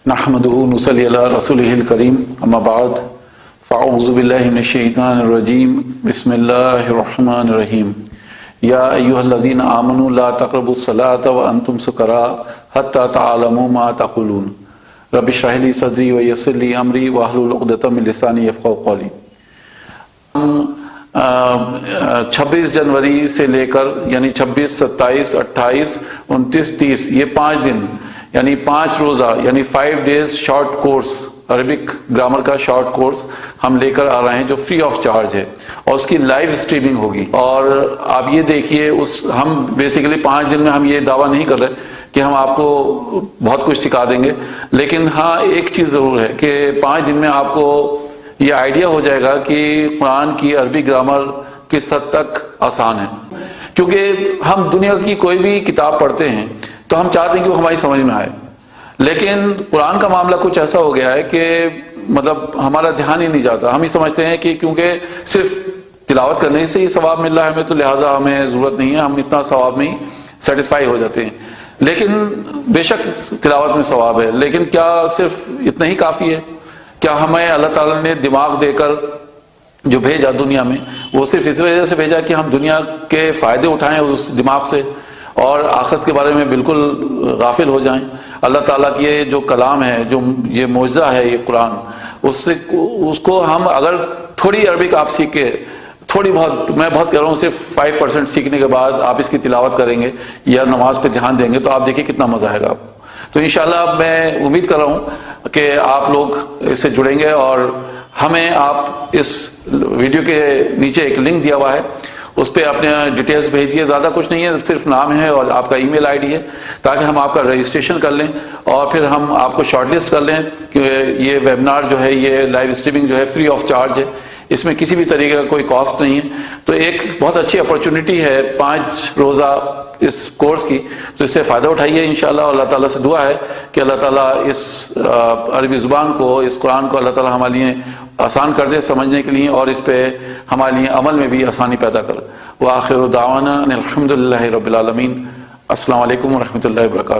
नहमदुहु नुसल्ली अला रसूलिहिल करीम अम्मा बाद फ़अऊज़ु बिल्लाहि मिनश शैतानिर रजीम बिस्मिल्लाहिर रहमानिर रहीम या अय्युहल्लज़ीना आमनू ला तक़रबुस सलाता व अंतुम सुकरा हत्ता तअलमू मा तक़ूलून रब्बि इश्रह ली सदरी व यस्सिर ली अमरी वहलुल उक़दतम मिन लिसानी यफ़क़हू क़ौली। 26 जनवरी से लेकर यानी 26, 27, 28, 29, 30 ये 5 दिन यानी 5 रोज़ा यानी 5 days short course Arabic grammar का शॉर्ट कोर्स हम लेकर आ रहे हैं जो फ्री ऑफ चार्ज है और उसकी लाइव स्ट्रीमिंग होगी। और आप ये देखिए हम बेसिकली 5 दिन में हम ये दावा नहीं कर रहे कि हम आपको बहुत कुछ सिखा देंगे, लेकिन हाँ एक चीज़ ज़रूर है कि 5 दिन में आपको ये आइडिया हो जाएगा कि कुरान की अरबी ग्रामर किस हद तक आसान है। क्योंकि हम दुनिया की कोई भी किताब पढ़ते हैं तो हम चाहते हैं कि वो हमारी समझ में आए, लेकिन कुरान का मामला कुछ ऐसा हो गया है कि मतलब हमारा ध्यान ही नहीं जाता। हम ही समझते हैं कि क्योंकि सिर्फ तिलावत करने से ही सवाब मिल रहा है हमें, तो लिहाजा हमें ज़रूरत नहीं है, हम इतना सवाब में ही सेटिस्फाई हो जाते हैं। लेकिन बेशक तिलावत में सवाब है, लेकिन क्या सिर्फ इतना ही काफ़ी है? क्या हमें अल्लाह ताला ने दिमाग देकर जो भेजा दुनिया में वो सिर्फ इस वजह से भेजा कि हम दुनिया के फ़ायदे उठाएं उस दिमाग से और आखिरत के बारे में बिल्कुल गाफिल हो जाएं? अल्लाह ताला की ये जो कलाम है, जो ये मौजज़ा है ये कुरान, उसको हम अगर थोड़ी अरबिक आप सीख के थोड़ी बहुत, मैं बहुत कह रहा हूँ, सिर्फ 5% सीखने के बाद आप इसकी तिलावत करेंगे या नमाज पे ध्यान देंगे तो आप देखिए कितना मज़ा आएगा आपको। तो इंशाल्लाह मैं उम्मीद कर रहा हूँ कि आप लोग इससे जुड़ेंगे और हमें आप इस वीडियो के नीचे एक लिंक दिया हुआ है उस पर अपने डिटेल्स भेज दिए। ज़्यादा कुछ नहीं है, सिर्फ नाम है और आपका ईमेल आईडी है, ताकि हम आपका रजिस्ट्रेशन कर लें और फिर हम आपको शॉर्टलिस्ट कर लें कि ये वेबिनार जो है, ये लाइव स्ट्रीमिंग जो है फ्री ऑफ चार्ज है, इसमें किसी भी तरीके का कोई कॉस्ट नहीं है। तो एक बहुत अच्छी अपॉर्चुनिटी है 5 रोज़ा इस कोर्स की, तो इससे फ़ायदा उठाइए इंशाल्लाह। अल्लाह ताला से दुआ है कि अल्लाह ताला इस अरबी ज़ुबान को, इस कुरान को अल्लाह ताला हमारे लिए आसान कर दे समझने के लिए और इस पे हमारे लिए अमल में भी आसानी पैदा कर। व आखिर दावाना अनिल हम्दुलिल्लाहि रब्बिल आलमीन। अस्सलामु अलैकुम व रहमतुल्लाहि व बरकातुहू।